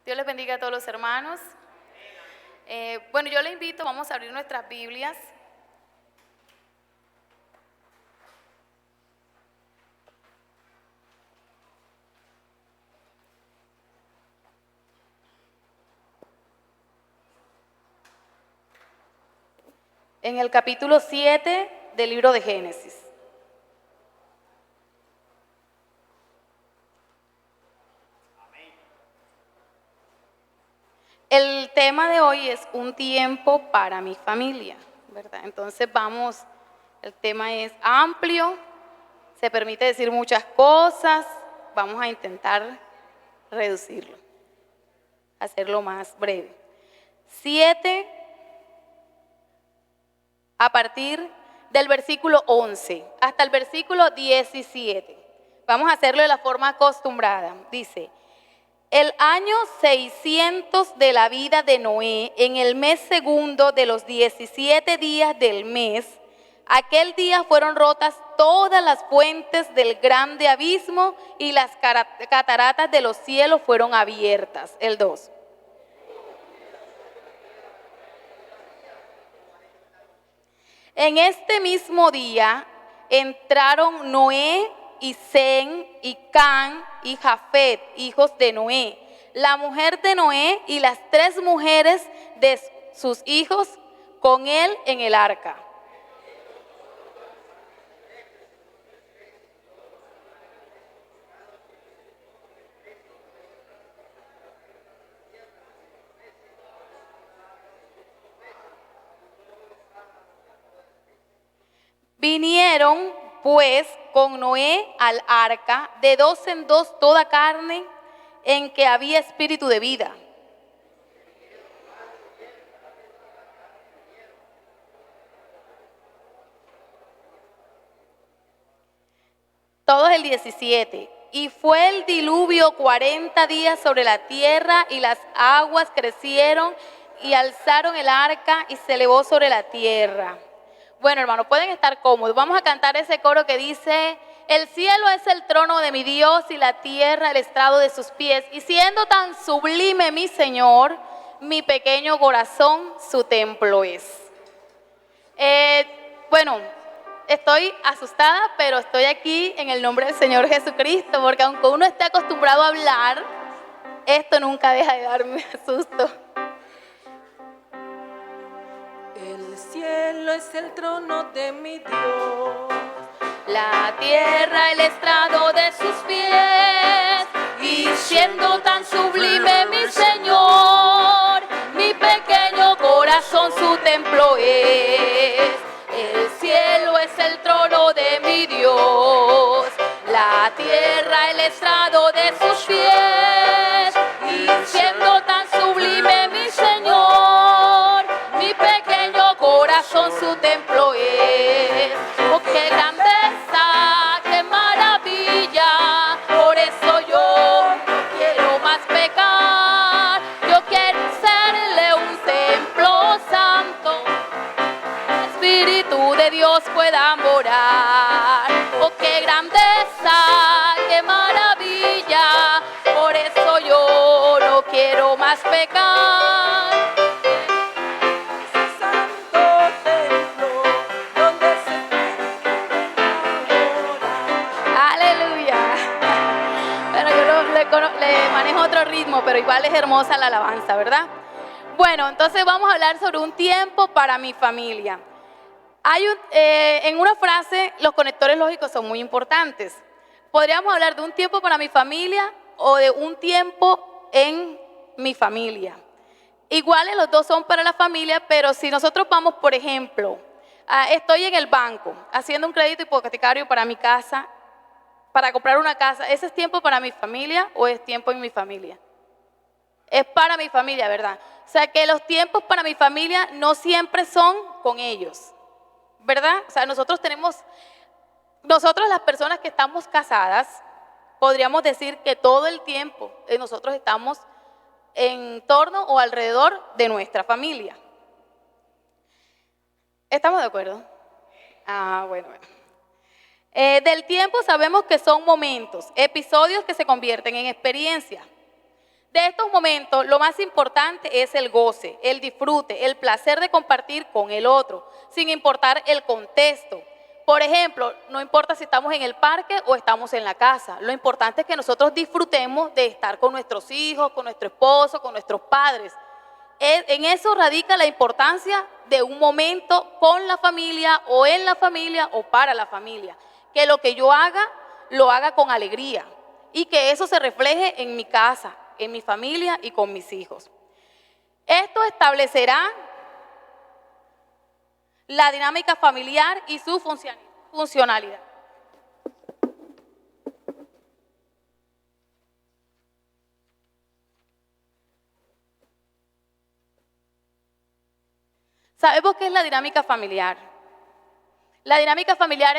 Dios les bendiga a todos los hermanos. Bueno, yo les invito, vamos a abrir nuestras Biblias. En el capítulo 7 del libro de Génesis. El tema de hoy es un tiempo para mi familia, ¿verdad? Entonces el tema es amplio, se permite decir muchas cosas, vamos a intentar reducirlo, hacerlo más breve. 7, a partir del versículo 11 hasta el versículo 17. Vamos a hacerlo de la forma acostumbrada. Dice: el año 600 de la vida de Noé, en el mes segundo de los 17 días del mes, aquel día fueron rotas todas las fuentes del grande abismo y las cataratas de los cielos fueron abiertas. El 2. En este mismo día entraron Noé y Sem y Can y Jafet, hijos de Noé, la mujer de Noé y las 3 mujeres de sus hijos con él en el arca. Vinieron pues con Noé al arca de 2 en 2 toda carne en que había espíritu de vida. Todos el 17. Y fue el diluvio 40 días sobre la tierra, y las aguas crecieron y alzaron el arca y se elevó sobre la tierra. Bueno, hermanos, pueden estar cómodos. Vamos a cantar ese coro que dice: el cielo es el trono de mi Dios y la tierra el estrado de sus pies. Y siendo tan sublime mi Señor, mi pequeño corazón su templo es. Estoy asustada, pero estoy aquí en el nombre del Señor Jesucristo, porque aunque uno esté acostumbrado a hablar, esto nunca deja de darme susto. El cielo es el trono de mi Dios, la tierra el estrado de sus pies, y siendo tan sublime mi Señor, mi pequeño corazón su templo es. El cielo es el trono de mi Dios, la tierra el estrado de sus pies, y siendo tan sublime mi Señor, mi pequeño corazón su templo es. Oh, qué grandeza, qué maravilla, por eso yo no quiero más pecar, yo quiero serle un templo santo, Espíritu de Dios pueda morar. Oh, qué grandeza, qué maravilla, por eso yo no quiero más pecar. ese santo templo donde se adora. Aleluya. Bueno, yo le manejo otro ritmo, pero igual es hermosa la alabanza, ¿verdad? Bueno, entonces vamos a hablar sobre un tiempo para mi familia. En una frase, los conectores lógicos son muy importantes. Podríamos hablar de un tiempo para mi familia o de un tiempo en mi familia. Iguales los dos son para la familia, pero si nosotros vamos, por ejemplo, estoy en el banco haciendo un crédito hipotecario para mi casa, para comprar una casa, ¿ese es tiempo para mi familia o es tiempo en mi familia? Es para mi familia, ¿verdad? O sea que los tiempos para mi familia no siempre son con ellos, ¿verdad? O sea, nosotros las personas que estamos casadas, podríamos decir que todo el tiempo nosotros estamos en torno o alrededor de nuestra familia. ¿Estamos de acuerdo? Bueno. Del tiempo sabemos que son momentos, episodios que se convierten en experiencias. De estos momentos, lo más importante es el goce, el disfrute, el placer de compartir con el otro, sin importar el contexto. Por ejemplo, no importa si estamos en el parque o estamos en la casa, lo importante es que nosotros disfrutemos de estar con nuestros hijos, con nuestro esposo, con nuestros padres. En eso radica la importancia de un momento con la familia o en la familia o para la familia. Que lo que yo haga, lo haga con alegría y que eso se refleje en mi casa, en mi familia y con mis hijos. Esto establecerá la dinámica familiar y su funcionalidad. ¿Sabemos qué es la dinámica familiar? La dinámica familiar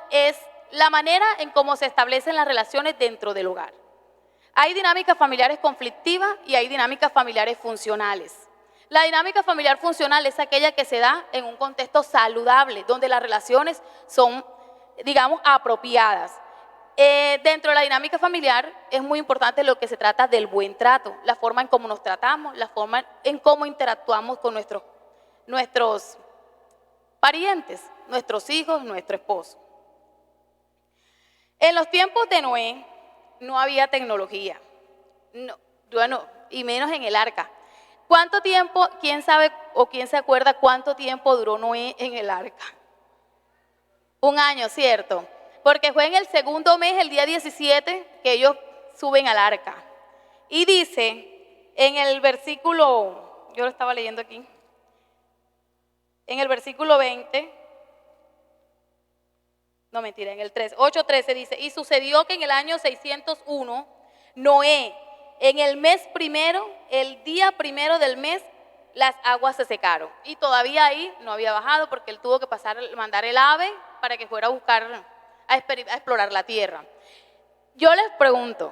es la manera en cómo se establecen las relaciones dentro del hogar. Hay dinámicas familiares conflictivas y hay dinámicas familiares funcionales. La dinámica familiar funcional es aquella que se da en un contexto saludable, donde las relaciones son, digamos, apropiadas. Dentro de la dinámica familiar es muy importante lo que se trata del buen trato, la forma en cómo nos tratamos, la forma en cómo interactuamos con nuestros parientes, nuestros hijos, nuestro esposo. En los tiempos de Noé no había tecnología, y menos en el arca. ¿Cuánto tiempo, quién sabe o quién se acuerda cuánto tiempo duró Noé en el arca? 1 año, ¿cierto? Porque fue en el segundo mes, el día 17, que ellos suben al arca. Y dice en el versículo, yo lo estaba leyendo aquí, en el versículo 20, no mentira, en el 8:13 dice, y sucedió que en el año 601, Noé, en el mes primero, el día primero del mes, las aguas se secaron. Y todavía ahí no había bajado porque él tuvo que mandar el ave para que fuera a buscar, a explorar la tierra. Yo les pregunto,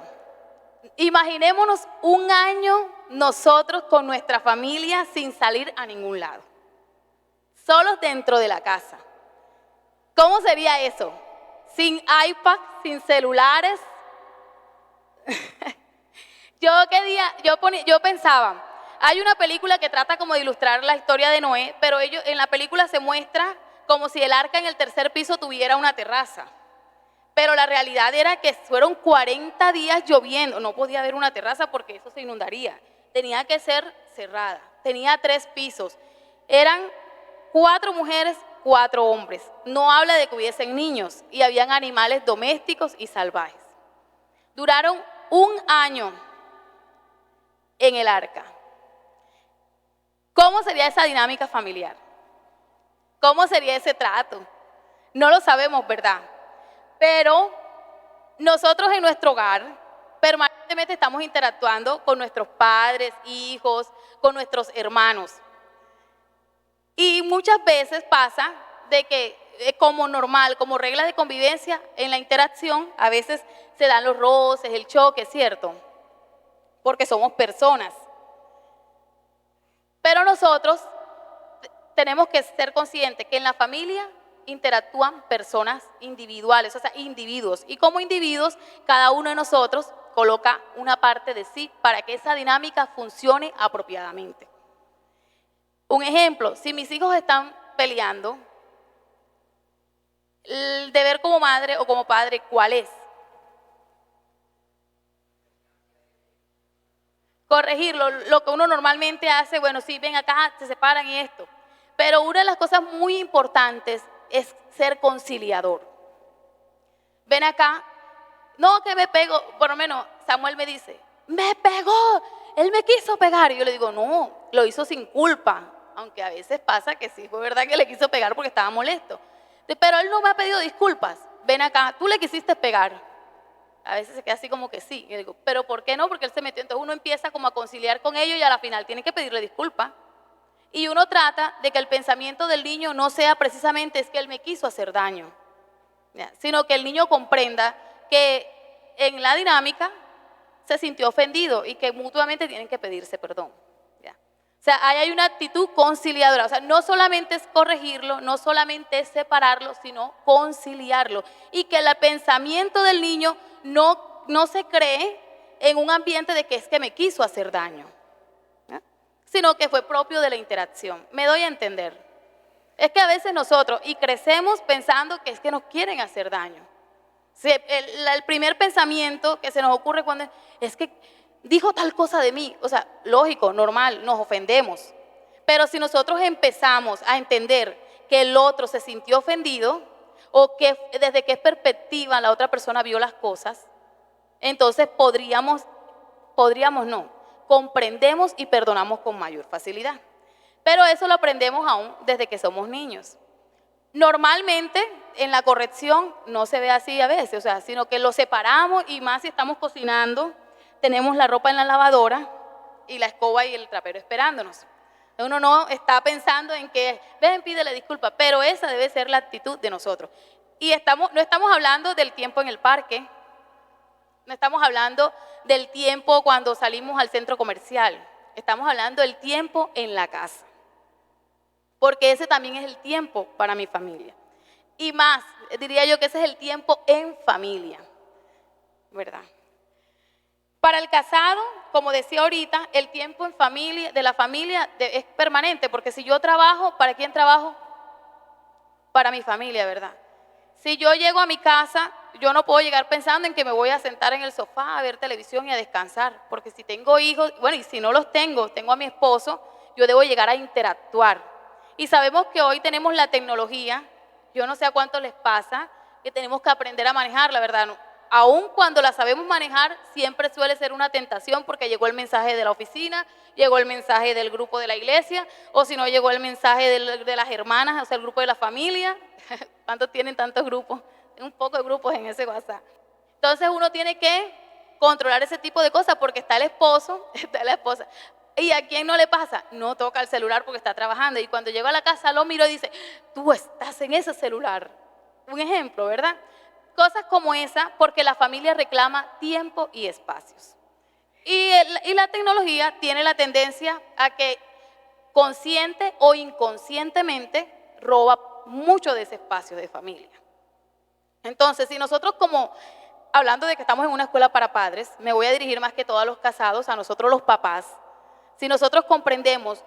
imaginémonos 1 año nosotros con nuestra familia sin salir a ningún lado, solos dentro de la casa. ¿Cómo sería eso? Sin iPad, sin celulares. Yo pensaba, hay una película que trata como de ilustrar la historia de Noé, pero en la película se muestra como si el arca en el 3er piso tuviera una terraza. Pero la realidad era que fueron 40 días lloviendo, no podía haber una terraza porque eso se inundaría. Tenía que ser cerrada, tenía 3 pisos, eran 4 mujeres, 4 hombres. No habla de que hubiesen niños y habían animales domésticos y salvajes. Duraron 1 año en el arca. ¿Cómo sería esa dinámica familiar? ¿Cómo sería ese trato? No lo sabemos, ¿verdad? Pero nosotros en nuestro hogar permanentemente estamos interactuando con nuestros padres, hijos, con nuestros hermanos. Y muchas veces pasa de que como normal, como regla de convivencia en la interacción, a veces se dan los roces, el choque, ¿cierto? Porque somos personas. Pero nosotros tenemos que ser conscientes que en la familia interactúan personas individuales, o sea, individuos. Y como individuos, cada uno de nosotros coloca una parte de sí para que esa dinámica funcione apropiadamente. Un ejemplo, si mis hijos están peleando, el deber como madre o como padre, ¿cuál es? Corregirlo, lo que uno normalmente hace, bueno, sí, ven acá, se separan y esto. Pero una de las cosas muy importantes es ser conciliador. Ven acá, no que me pego, por lo menos Samuel me dice, me pegó, él me quiso pegar. Y yo le digo, no, lo hizo sin culpa, aunque a veces pasa que sí, fue verdad que le quiso pegar porque estaba molesto. Pero él no me ha pedido disculpas, ven acá, tú le quisiste pegar. A veces se queda así como que sí. Yo digo, ¿pero por qué no? Porque él se metió. Entonces uno empieza como a conciliar con ellos y a la final tiene que pedirle disculpas. Y uno trata de que el pensamiento del niño no sea precisamente es que él me quiso hacer daño, ¿ya? Sino que el niño comprenda que en la dinámica se sintió ofendido y que mutuamente tienen que pedirse perdón, ¿ya? O sea, ahí hay una actitud conciliadora. O sea, no solamente es corregirlo, no solamente es separarlo, sino conciliarlo. Y que el pensamiento del niño no se cree en un ambiente de que es que me quiso hacer daño, ¿no? Sino que fue propio de la interacción. Me doy a entender. Es que a veces nosotros, y crecemos pensando que es que nos quieren hacer daño. El primer pensamiento que se nos ocurre cuando es que dijo tal cosa de mí, o sea, lógico, normal, nos ofendemos. Pero si nosotros empezamos a entender que el otro se sintió ofendido o que desde qué perspectiva la otra persona vio las cosas, entonces comprendemos y perdonamos con mayor facilidad. Pero eso lo aprendemos aún desde que somos niños. Normalmente en la corrección no se ve así a veces, o sea, sino que lo separamos, y más si estamos cocinando, tenemos la ropa en la lavadora y la escoba y el trapero esperándonos. Uno no está pensando en que, ven, pídele disculpas, pero esa debe ser la actitud de nosotros. Y no estamos hablando del tiempo en el parque, no estamos hablando del tiempo cuando salimos al centro comercial, estamos hablando del tiempo en la casa. Porque ese también es el tiempo para mi familia. Y más, diría yo que ese es el tiempo en familia, ¿verdad? Para el casado, como decía ahorita, el tiempo en familia, de la familia es permanente, porque si yo trabajo, ¿para quién trabajo? Para mi familia, ¿verdad? Si yo llego a mi casa, yo no puedo llegar pensando en que me voy a sentar en el sofá a ver televisión y a descansar, porque si tengo hijos, bueno, y si no los tengo a mi esposo, yo debo llegar a interactuar. Y sabemos que hoy tenemos la tecnología, yo no sé a cuánto les pasa, que tenemos que aprender a manejarla, ¿verdad? Aún cuando la sabemos manejar, siempre suele ser una tentación porque llegó el mensaje de la oficina, llegó el mensaje del grupo de la iglesia, o si no llegó el mensaje de las hermanas, o sea, el grupo de la familia. ¿Cuántos tienen tantos grupos? Un poco de grupos en ese WhatsApp. Entonces uno tiene que controlar ese tipo de cosas porque está el esposo, está la esposa. ¿Y a quién no le pasa? No toca el celular porque está trabajando. Y cuando llega a la casa lo miro y dice, tú estás en ese celular. Un ejemplo, ¿verdad? Cosas como esa, porque la familia reclama tiempo y espacios. Y la tecnología tiene la tendencia a que consciente o inconscientemente roba mucho de ese espacio de familia. Entonces, si nosotros hablando de que estamos en una escuela para padres, me voy a dirigir más que todo a los casados, a nosotros los papás. Si nosotros comprendemos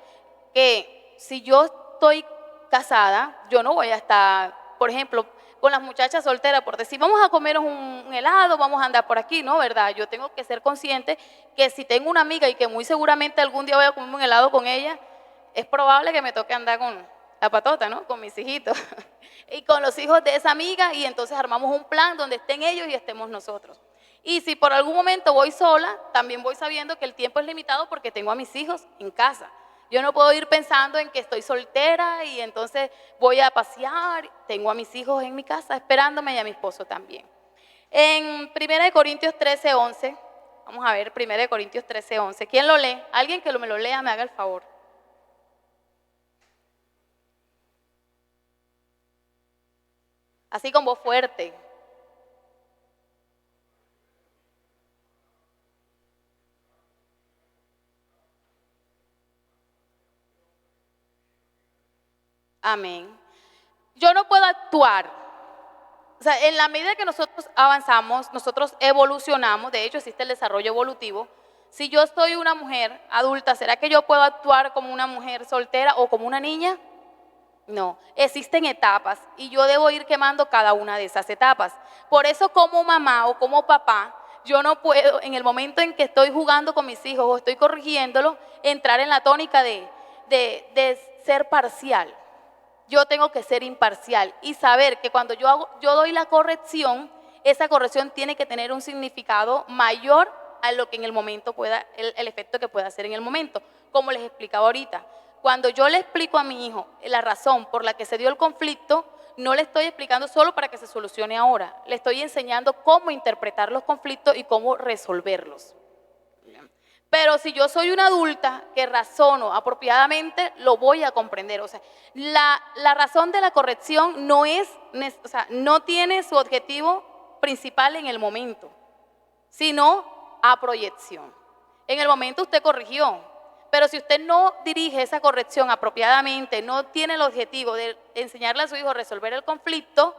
que si yo estoy casada, yo no voy a estar, por ejemplo, con las muchachas solteras por decir, vamos a comernos un helado, vamos a andar por aquí, ¿no? ¿Verdad? Yo tengo que ser consciente que si tengo una amiga y que muy seguramente algún día voy a comer un helado con ella, es probable que me toque andar con la patota, ¿no? Con mis hijitos y con los hijos de esa amiga, y entonces armamos un plan donde estén ellos y estemos nosotros. Y si por algún momento voy sola, también voy sabiendo que el tiempo es limitado porque tengo a mis hijos en casa. Yo no puedo ir pensando en que estoy soltera y entonces voy a pasear. Tengo a mis hijos en mi casa esperándome y a mi esposo también. En 1 Corintios 13:11, vamos a ver 1 Corintios 13:11. ¿Quién lo lee? Alguien que me lo lea, me haga el favor. Así con voz fuerte. Amén. Yo no puedo actuar. O sea, en la medida que nosotros avanzamos, nosotros evolucionamos, de hecho existe el desarrollo evolutivo. Si yo soy una mujer adulta, ¿será que yo puedo actuar como una mujer soltera o como una niña? No, existen etapas y yo debo ir quemando cada una de esas etapas. Por eso como mamá o como papá, yo no puedo en el momento en que estoy jugando con mis hijos o estoy corrigiéndolos, entrar en la tónica de ser parcial. Yo tengo que ser imparcial y saber que cuando yo doy la corrección, esa corrección tiene que tener un significado mayor a lo que en el momento el efecto que pueda hacer en el momento. Como les explicaba ahorita, cuando yo le explico a mi hijo la razón por la que se dio el conflicto, no le estoy explicando solo para que se solucione ahora, le estoy enseñando cómo interpretar los conflictos y cómo resolverlos. Pero si yo soy una adulta que razono apropiadamente, lo voy a comprender. O sea, la razón de la corrección no tiene su objetivo principal en el momento, sino a proyección. En el momento usted corrigió, pero si usted no dirige esa corrección apropiadamente, no tiene el objetivo de enseñarle a su hijo a resolver el conflicto,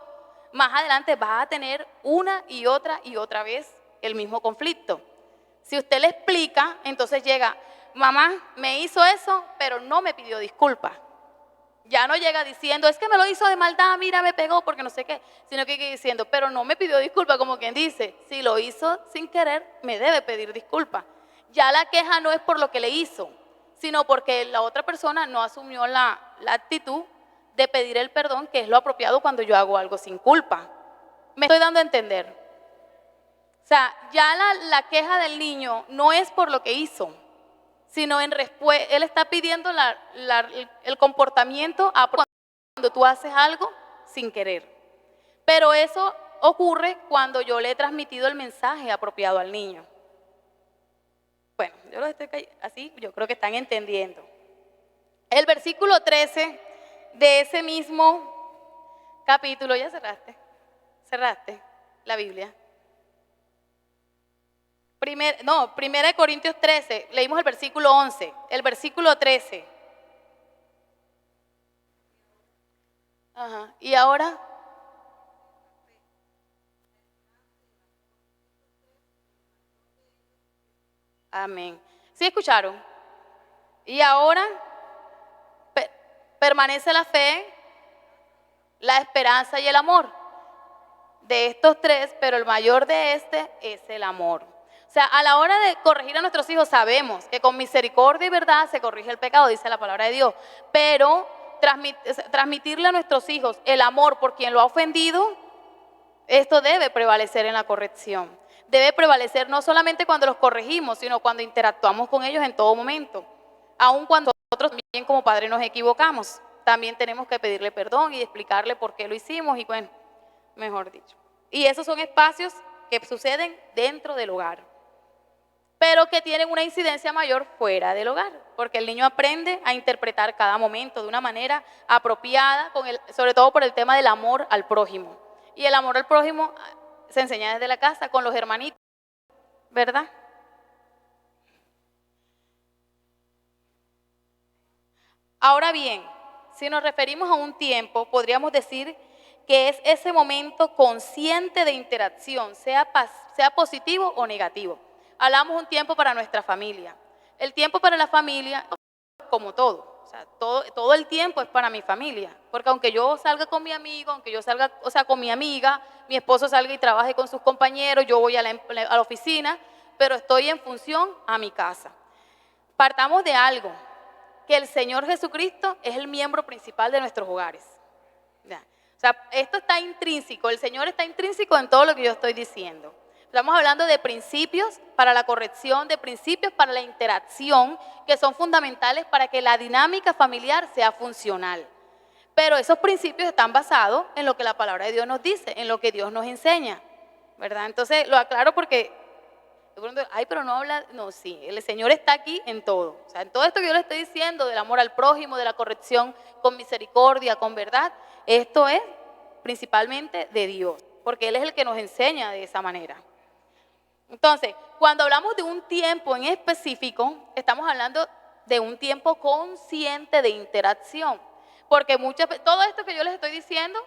más adelante va a tener una y otra vez el mismo conflicto. Si usted le explica, entonces llega, mamá, me hizo eso, pero no me pidió disculpas. Ya no llega diciendo, es que me lo hizo de maldad, mira, me pegó porque no sé qué, sino que diciendo, pero no me pidió disculpas, como quien dice, si lo hizo sin querer, me debe pedir disculpas. Ya la queja no es por lo que le hizo, sino porque la otra persona no asumió la actitud de pedir el perdón, que es lo apropiado cuando yo hago algo sin culpa. ¿Me estoy dando a entender? O sea, ya la queja del niño no es por lo que hizo, sino en respuesta, él está pidiendo el comportamiento cuando tú haces algo sin querer. Pero eso ocurre cuando yo le he transmitido el mensaje apropiado al niño. Bueno, yo lo estoy así, yo creo que están entendiendo. El versículo 13 de ese mismo capítulo, ¿ya cerraste la Biblia? Primera de Corintios 13, leímos el versículo 11, el versículo 13. Ajá. ¿Y ahora? Amén. ¿Sí escucharon? Y ahora permanece la fe, la esperanza y el amor. De estos tres, pero el mayor de este es el amor. O sea, a la hora de corregir a nuestros hijos sabemos que con misericordia y verdad se corrige el pecado, dice la palabra de Dios. Pero transmitirle a nuestros hijos el amor por quien lo ha ofendido, esto debe prevalecer en la corrección. Debe prevalecer no solamente cuando los corregimos, sino cuando interactuamos con ellos en todo momento. Aun cuando nosotros también como padres nos equivocamos, también tenemos que pedirle perdón y explicarle por qué lo hicimos y bueno, mejor dicho. Y esos son espacios que suceden dentro del hogar, pero que tienen una incidencia mayor fuera del hogar, porque el niño aprende a interpretar cada momento de una manera apropiada, sobre todo por el tema del amor al prójimo. Y el amor al prójimo se enseña desde la casa con los hermanitos, ¿verdad? Ahora bien, si nos referimos a un tiempo, podríamos decir que es ese momento consciente de interacción, sea positivo o negativo. Hablamos un tiempo para nuestra familia. El tiempo para la familia, como todo, o sea, todo el tiempo es para mi familia, porque aunque yo salga con mi amigo, aunque yo salga, o sea, con mi amiga, mi esposo salga y trabaje con sus compañeros, yo voy a la oficina, pero estoy en función a mi casa. Partamos de algo, que el Señor Jesucristo es el miembro principal de nuestros hogares. ¿Ya? O sea, esto está intrínseco, el Señor está intrínseco en todo lo que yo estoy diciendo. Estamos hablando de principios para la corrección, de principios para la interacción, que son fundamentales para que la dinámica familiar sea funcional. Pero esos principios están basados en lo que la palabra de Dios nos dice, en lo que Dios nos enseña, ¿verdad? Entonces lo aclaro porque, ay, pero no habla, no, sí, el Señor está aquí en todo. O sea, en todo esto que yo le estoy diciendo, del amor al prójimo, de la corrección con misericordia, con verdad, esto es principalmente de Dios, porque Él es el que nos enseña de esa manera. Entonces, cuando hablamos de un tiempo en específico, estamos hablando de un tiempo consciente de interacción, porque todo esto que yo les estoy diciendo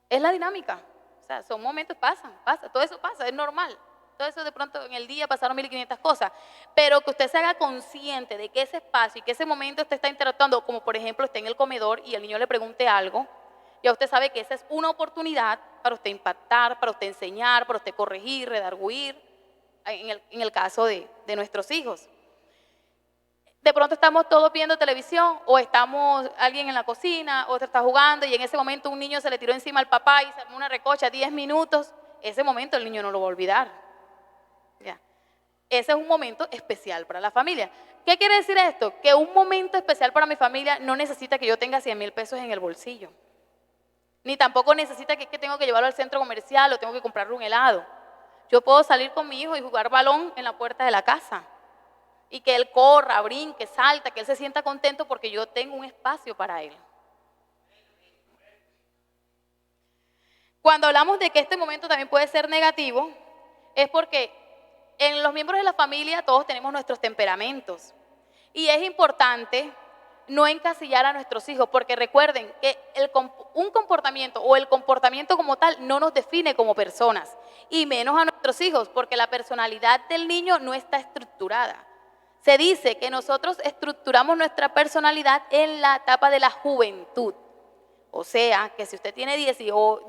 es la dinámica, o sea, son momentos, pasa, todo eso pasa, es normal, todo eso de pronto en el día pasaron 1500 cosas, pero que usted se haga consciente de que ese espacio y que ese momento usted está interactuando, como por ejemplo esté en el comedor y el niño le pregunte algo, ya usted sabe que esa es una oportunidad para usted impactar, para usted enseñar, para usted corregir, redarguir, en el caso de nuestros hijos. De pronto estamos todos viendo televisión o estamos alguien en la cocina, otro está jugando y en ese momento un niño se le tiró encima al papá y se armó una recocha 10 minutos. Ese momento el niño no lo va a olvidar. ¿Ya? Ese es un momento especial para la familia. ¿Qué quiere decir esto? Que un momento especial para mi familia no necesita que yo tenga 100,000 pesos en el bolsillo. Ni tampoco necesita que tengo que llevarlo al centro comercial o tengo que comprarle un helado. Yo puedo salir con mi hijo y jugar balón en la puerta de la casa. Y que él corra, brinque, salta, que él se sienta contento porque yo tengo un espacio para él. Cuando hablamos de que este momento también puede ser negativo, es porque en los miembros de la familia todos tenemos nuestros temperamentos. Y es importante no encasillar a nuestros hijos, porque recuerden que un comportamiento o el comportamiento como tal no nos define como personas, y menos a nuestros hijos, porque la personalidad del niño no está estructurada. Se dice que nosotros estructuramos nuestra personalidad en la etapa de la juventud. O sea, que si usted tiene 16,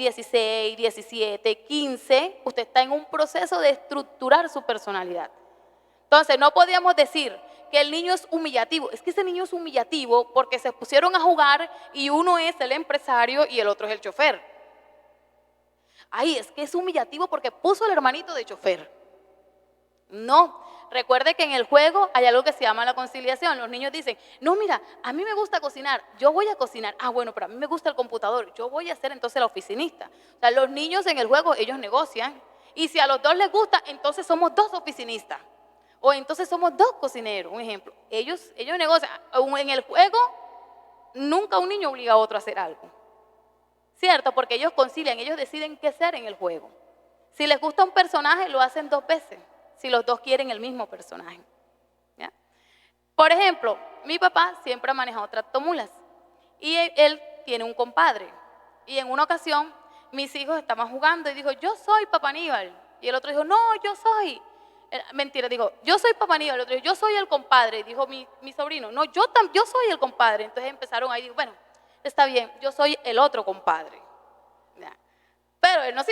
17, 15, usted está en un proceso de estructurar su personalidad. Entonces, no podíamos decir que el niño es humillativo. Es que ese niño es humillativo porque se pusieron a jugar y uno es el empresario y el otro es el chofer. Ay, es que es humillativo porque puso al hermanito de chofer. No, recuerde que en el juego hay algo que se llama la conciliación. Los niños dicen, no, mira, a mí me gusta cocinar, yo voy a cocinar. Ah, bueno, pero a mí me gusta el computador, yo voy a ser entonces la oficinista. O sea, los niños en el juego, ellos negocian. Y si a los dos les gusta, entonces somos dos oficinistas. O entonces somos dos cocineros, un ejemplo. Ellos negocian. En el juego, nunca un niño obliga a otro a hacer algo. ¿Cierto? Porque ellos concilian, ellos deciden qué hacer en el juego. Si les gusta un personaje, lo hacen dos veces. Si los dos quieren el mismo personaje. ¿Ya? Por ejemplo, mi papá siempre ha manejado tractomulas y él tiene un compadre. Y en una ocasión, mis hijos estaban jugando y dijo, yo soy Papá Aníbal. Y el otro dijo, no, yo soy. Mentira, dijo, yo soy Papá Aníbal. El otro dijo, yo soy el compadre. Y dijo mi sobrino, no, yo soy el compadre. Entonces empezaron ahí, digo, bueno, está bien, yo soy el otro compadre. ¿Ya? Pero él no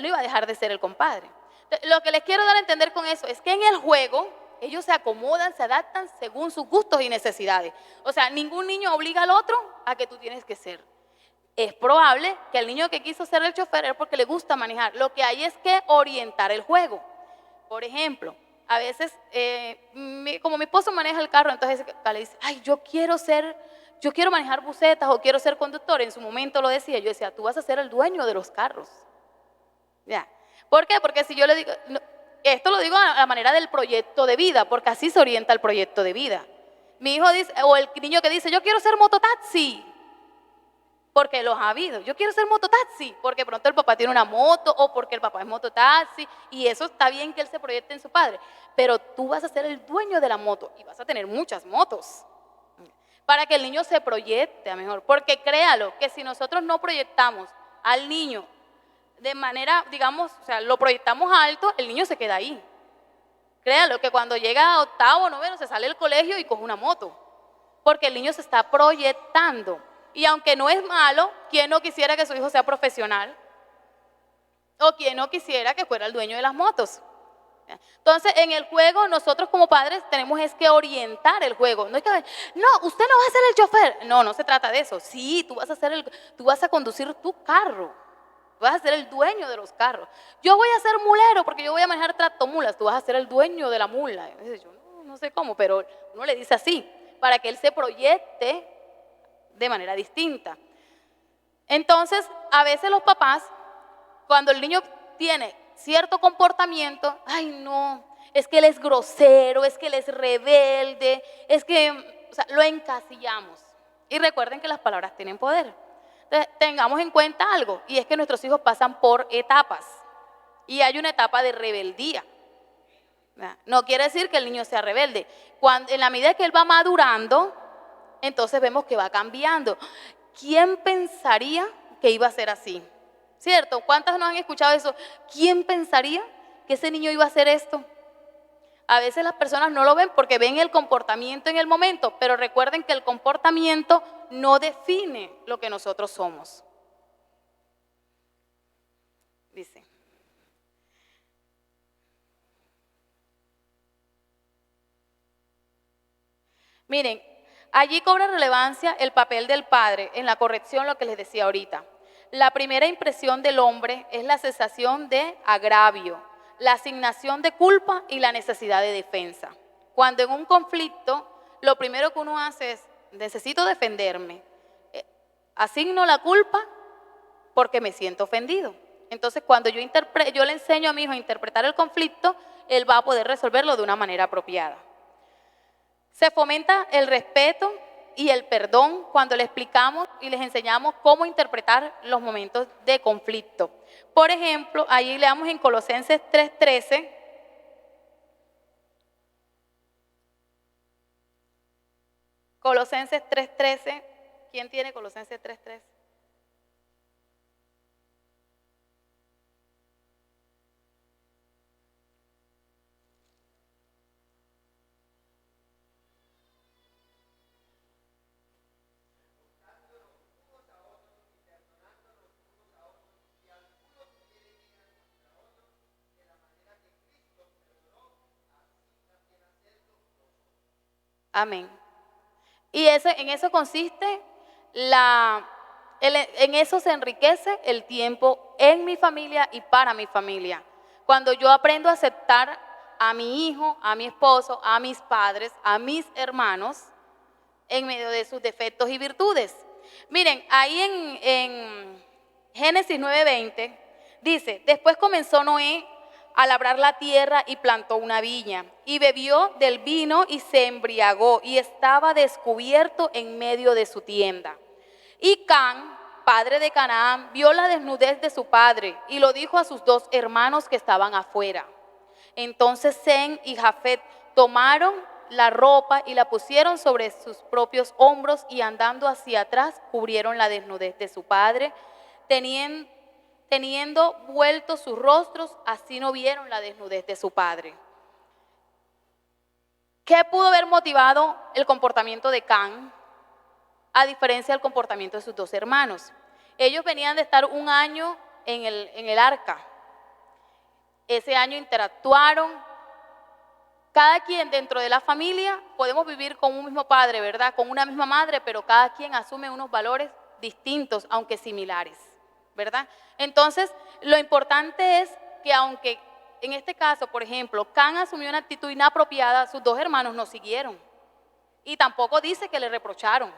iba a dejar de ser el compadre. Lo que les quiero dar a entender con eso es que en el juego ellos se acomodan, se adaptan según sus gustos y necesidades. O sea, ningún niño obliga al otro a que tú tienes que ser. Es probable que el niño que quiso ser el chofer es porque le gusta manejar. Lo que hay es que orientar el juego. Por ejemplo, a veces, como mi esposo maneja el carro, entonces le dice, ay, yo quiero manejar busetas o quiero ser conductor. En su momento lo decía, yo decía, tú vas a ser el dueño de los carros. ¿Ya? ¿Por qué? Porque si yo le digo, esto lo digo a la manera del proyecto de vida, porque así se orienta el proyecto de vida. Mi hijo dice, o el niño que dice, yo quiero ser mototaxi, porque los ha habido. Yo quiero ser mototaxi, porque pronto el papá tiene una moto o porque el papá es mototaxi, y eso está bien que él se proyecte en su padre, pero tú vas a ser el dueño de la moto y vas a tener muchas motos, para que el niño se proyecte a mejor, porque créalo, que si nosotros no proyectamos al niño de manera, digamos, o sea, lo proyectamos alto, el niño se queda ahí. Créalo, que cuando llega a octavo, noveno, se sale del colegio y coge una moto, porque el niño se está proyectando. Y aunque no es malo, ¿quién no quisiera que su hijo sea profesional? ¿O quién no quisiera que fuera el dueño de las motos? Entonces, en el juego, nosotros como padres tenemos es que orientar el juego. No es que, no, usted no va a ser el chofer. No, no se trata de eso. Sí, tú vas a conducir tu carro. Vas a ser el dueño de los carros. Yo voy a ser mulero porque yo voy a manejar tractomulas. Tú vas a ser el dueño de la mula. Yo no sé cómo, pero uno le dice así, para que él se proyecte de manera distinta. Entonces, a veces los papás, cuando el niño tiene cierto comportamiento, ay no, es que él es grosero, es que él es rebelde, es que, o sea, lo encasillamos. Y recuerden que las palabras tienen poder. Entonces, tengamos en cuenta algo, y es que nuestros hijos pasan por etapas, y hay una etapa de rebeldía. No quiere decir que el niño sea rebelde. En la medida que él va madurando, entonces vemos que va cambiando. ¿Quién pensaría que iba a ser así? ¿Cierto? ¿Cuántas nos han escuchado eso? ¿Quién pensaría que ese niño iba a hacer esto? A veces las personas no lo ven porque ven el comportamiento en el momento, pero recuerden que el comportamiento no define lo que nosotros somos. Dice. Miren, allí cobra relevancia el papel del padre en la corrección, lo que les decía ahorita. La primera impresión del hombre es la sensación de agravio, la asignación de culpa y la necesidad de defensa. Cuando en un conflicto, lo primero que uno hace es, necesito defenderme, asigno la culpa porque me siento ofendido. Entonces, cuando yo le enseño a mi hijo a interpretar el conflicto, él va a poder resolverlo de una manera apropiada. Se fomenta el respeto y el perdón cuando le explicamos y les enseñamos cómo interpretar los momentos de conflicto. Por ejemplo, allí leamos en Colosenses 3:13. Colosenses 3:13. ¿Quién tiene Colosenses 3:13? Amén. Y en eso consiste en eso se enriquece el tiempo en mi familia y para mi familia. Cuando yo aprendo a aceptar a mi hijo, a mi esposo, a mis padres, a mis hermanos, en medio de sus defectos y virtudes. Miren, ahí en Génesis 9:20 dice, después comenzó Noé a labrar la tierra y plantó una viña, y bebió del vino y se embriagó, y estaba descubierto en medio de su tienda. Y Can, padre de Canaán, vio la desnudez de su padre, y lo dijo a sus dos hermanos que estaban afuera. Entonces Sem y Jafet tomaron la ropa y la pusieron sobre sus propios hombros, y andando hacia atrás cubrieron la desnudez de su padre, teniendo vueltos sus rostros, así no vieron la desnudez de su padre. ¿Qué pudo haber motivado el comportamiento de Can, a diferencia del comportamiento de sus dos hermanos? Ellos venían de estar un año en el arca. Ese año interactuaron. Cada quien dentro de la familia podemos vivir con un mismo padre, ¿verdad? Con una misma madre, pero cada quien asume unos valores distintos, aunque similares, ¿verdad? Entonces, lo importante es que aunque en este caso, por ejemplo, Can asumió una actitud inapropiada, sus dos hermanos no siguieron. Y tampoco dice que le reprocharon.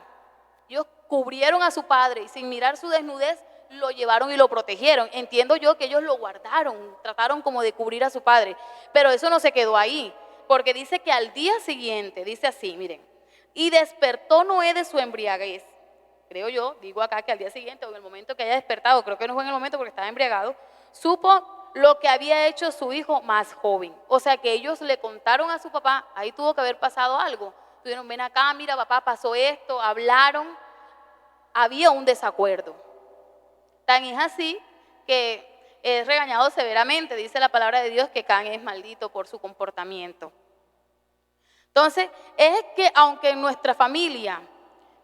Ellos cubrieron a su padre y sin mirar su desnudez, lo llevaron y lo protegieron. Entiendo yo que ellos lo guardaron, trataron como de cubrir a su padre, pero eso no se quedó ahí, porque dice que al día siguiente, dice así, miren, y despertó Noé de su embriaguez. Creo yo, digo acá que al día siguiente o en el momento que haya despertado, creo que no fue en el momento porque estaba embriagado, supo lo que había hecho su hijo más joven. O sea que ellos le contaron a su papá, ahí tuvo que haber pasado algo. Tuvieron, ven acá, mira papá, pasó esto, hablaron, había un desacuerdo. Tan es así que es regañado severamente, dice la palabra de Dios que Can es maldito por su comportamiento. Entonces, es que aunque en nuestra familia,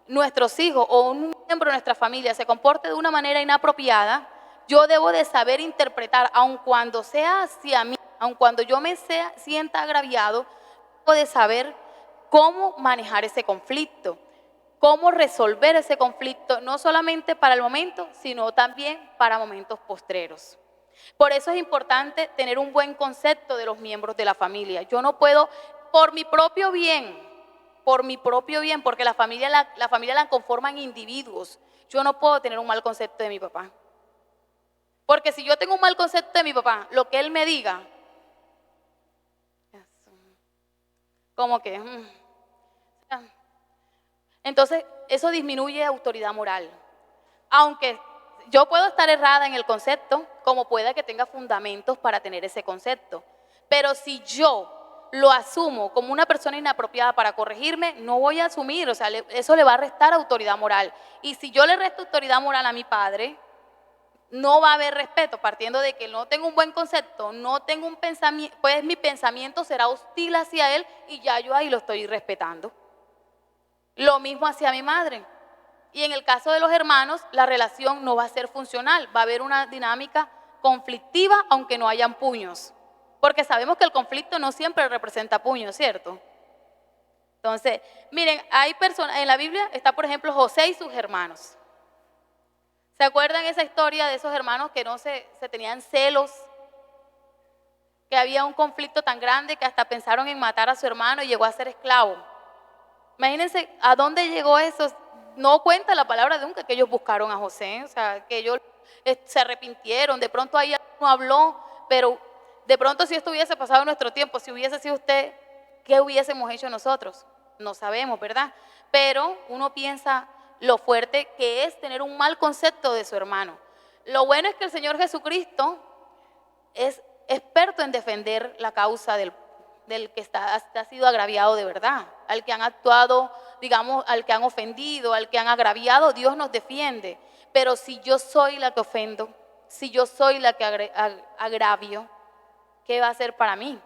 nuestros hijos o un miembro de nuestra familia se comporte de una manera inapropiada, yo debo de saber interpretar, aun cuando sea hacia mí, aun cuando yo me sienta agraviado, debo de saber cómo manejar ese conflicto, cómo resolver ese conflicto, no solamente para el momento, sino también para momentos postreros. Por eso es importante tener un buen concepto de los miembros de la familia. Yo no puedo, por mi propio bien, porque la familia la conforman individuos. Yo no puedo tener un mal concepto de mi papá. Porque si yo tengo un mal concepto de mi papá, lo que él me diga, como que, entonces eso disminuye autoridad moral. Aunque yo puedo estar errada en el concepto, como pueda que tenga fundamentos para tener ese concepto. Pero si yo lo asumo como una persona inapropiada para corregirme, no voy a asumir, o sea, eso le va a restar autoridad moral. Y si yo le resto autoridad moral a mi padre, no va a haber respeto, partiendo de que no tengo un buen concepto, no tengo un pensamiento, pues mi pensamiento será hostil hacia él y ya yo ahí lo estoy respetando. Lo mismo hacia mi madre. Y en el caso de los hermanos, la relación no va a ser funcional, va a haber una dinámica conflictiva aunque no hayan puños. Porque sabemos que el conflicto no siempre representa puños, ¿cierto? Entonces, miren, hay personas, en la Biblia está por ejemplo José y sus hermanos. ¿Se acuerdan esa historia de esos hermanos que no se tenían celos? Que había un conflicto tan grande que hasta pensaron en matar a su hermano y llegó a ser esclavo. Imagínense a dónde llegó eso. No cuenta la palabra nunca que ellos buscaron a José, o sea, que ellos se arrepintieron. De pronto ahí no habló, pero de pronto si esto hubiese pasado en nuestro tiempo, si hubiese sido usted, ¿qué hubiésemos hecho nosotros? No sabemos, ¿verdad? Pero uno piensa lo fuerte que es tener un mal concepto de su hermano. Lo bueno es que el Señor Jesucristo es experto en defender la causa del que ha sido agraviado de verdad, al que han actuado digamos, al que han ofendido, al que han agraviado, Dios nos defiende. Pero si yo soy la que ofendo, si yo soy la que agravio, ¿qué va a hacer para mí?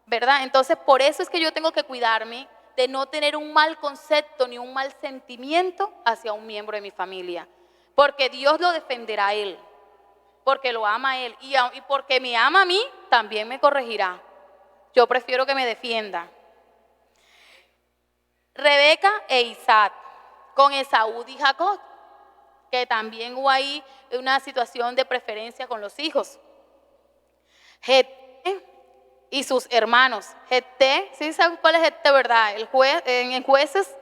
¿Verdad? Entonces, por eso es que yo tengo que cuidarme de no tener un mal concepto ni un mal sentimiento hacia un miembro de mi familia. Porque Dios lo defenderá a él, porque lo ama a él y porque me ama a mí, también me corregirá. Yo prefiero que me defienda. Rebeca e Isaac, con Esaú y Jacob, que también hubo ahí una situación de preferencia con los hijos. Jefté y sus hermanos. Jefté, ¿sí saben cuál es Jefté, verdad? En Jueces,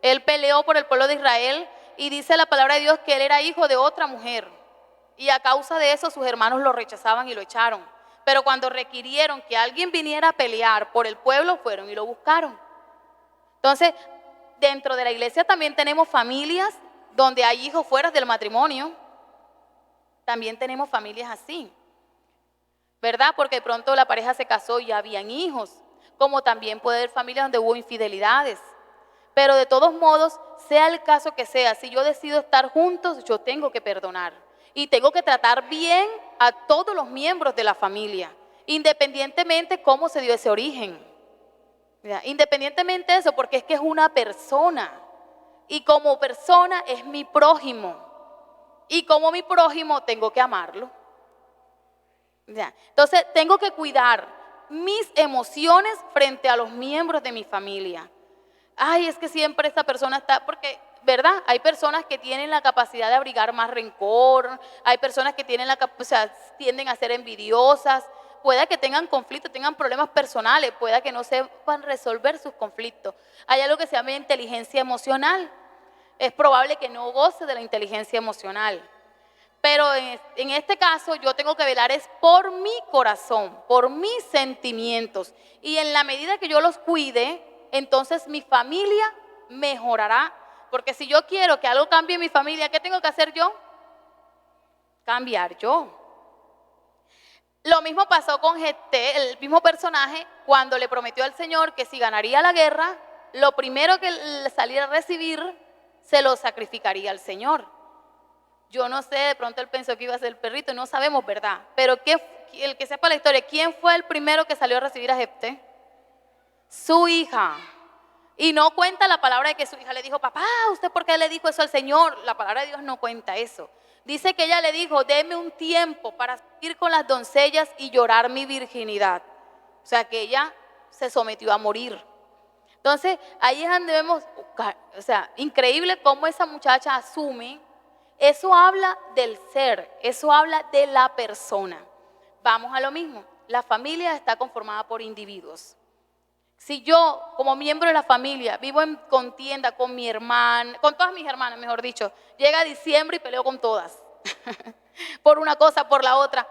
él peleó por el pueblo de Israel y dice la palabra de Dios que él era hijo de otra mujer. Y a causa de eso sus hermanos lo rechazaban y lo echaron. Pero cuando requirieron que alguien viniera a pelear por el pueblo, fueron y lo buscaron. Entonces, dentro de la iglesia también tenemos familias donde hay hijos fuera del matrimonio. También tenemos familias así, ¿verdad? Porque de pronto la pareja se casó y ya habían hijos. Como también puede haber familias donde hubo infidelidades. Pero de todos modos, sea el caso que sea, si yo decido estar juntos, yo tengo que perdonar. Y tengo que tratar bien a todos los miembros de la familia, independientemente cómo se dio ese origen. Independientemente de eso, porque es que es una persona. Y como persona es mi prójimo. Y como mi prójimo tengo que amarlo. Entonces tengo que cuidar mis emociones frente a los miembros de mi familia. Ay, es que siempre esta persona está, porque, ¿verdad? Hay personas que tienen la capacidad de abrigar más rencor, hay personas que tienen tienden a ser envidiosas, pueda que tengan conflictos, tengan problemas personales, pueda que no sepan resolver sus conflictos. Hay algo que se llama inteligencia emocional. Es probable que no goce de la inteligencia emocional. Pero en este caso yo tengo que velar es por mi corazón, por mis sentimientos. Y en la medida que yo los cuide, entonces mi familia mejorará. Porque si yo quiero que algo cambie en mi familia, ¿qué tengo que hacer yo? Cambiar yo. Lo mismo pasó con Jefté, el mismo personaje, cuando le prometió al Señor que si ganaría la guerra, lo primero que le saliera a recibir, se lo sacrificaría al Señor. Yo no sé, de pronto él pensó que iba a ser el perrito, no sabemos, ¿verdad? Pero el que sepa la historia, ¿quién fue el primero que salió a recibir a Jefté? Su hija. Y no cuenta la palabra de que su hija le dijo, papá, ¿usted por qué le dijo eso al Señor? La palabra de Dios no cuenta eso. Dice que ella le dijo, deme un tiempo para ir con las doncellas y llorar mi virginidad. O sea, que ella se sometió a morir. Entonces, ahí es donde vemos, o sea, increíble cómo esa muchacha asume. Eso habla del ser, eso habla de la persona. Vamos a lo mismo, la familia está conformada por individuos. Si yo, como miembro de la familia, vivo en contienda con mi hermana, con todas mis hermanas, mejor dicho, llega diciembre y peleo con todas, por una cosa, por la otra,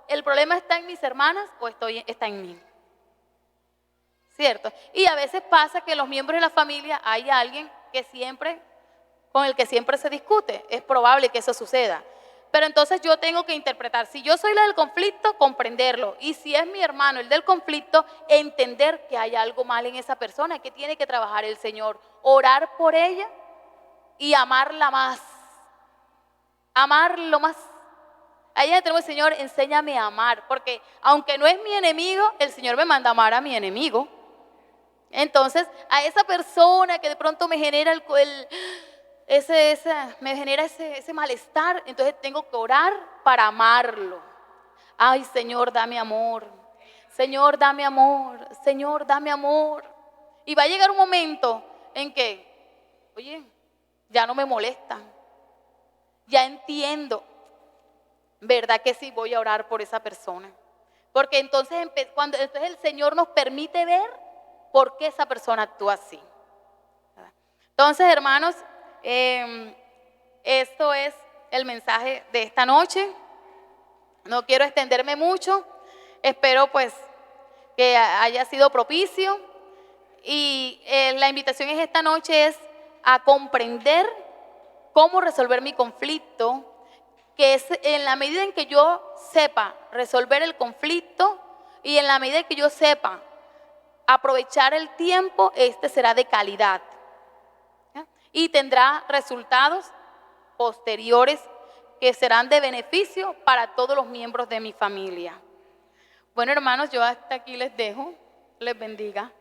¿el problema está en mis hermanas o está en mí? ¿Cierto? Y a veces pasa que los miembros de la familia hay alguien con el que siempre se discute. Es probable que eso suceda. Pero entonces yo tengo que interpretar. Si yo soy la del conflicto, comprenderlo. Y si es mi hermano el del conflicto, entender que hay algo mal en esa persona, que tiene que trabajar el Señor. Orar por ella y amarla más. Amarlo más. Ahí tenemos, Señor, enséñame a amar. Porque aunque no es mi enemigo, el Señor me manda a amar a mi enemigo. Entonces, a esa persona que de pronto me genera ese malestar, entonces tengo que orar para amarlo. Ay, Señor, dame amor. Señor, dame amor. Señor, dame amor. Y va a llegar un momento en que, oye, ya no me molesta. Ya entiendo, ¿verdad que sí voy a orar por esa persona? Porque entonces el Señor nos permite ver por qué esa persona actúa así. Entonces, hermanos, esto es el mensaje de esta noche. No quiero extenderme mucho. Espero pues que haya sido propicio. Y la invitación esta noche es a comprender cómo resolver mi conflicto, que es en la medida en que yo sepa resolver el conflicto y en la medida en que yo sepa aprovechar el tiempo, este será de calidad. y tendrá resultados posteriores que serán de beneficio para todos los miembros de mi familia. Bueno, hermanos, yo hasta aquí les dejo. Les bendiga.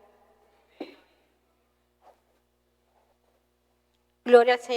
Gloria al Señor.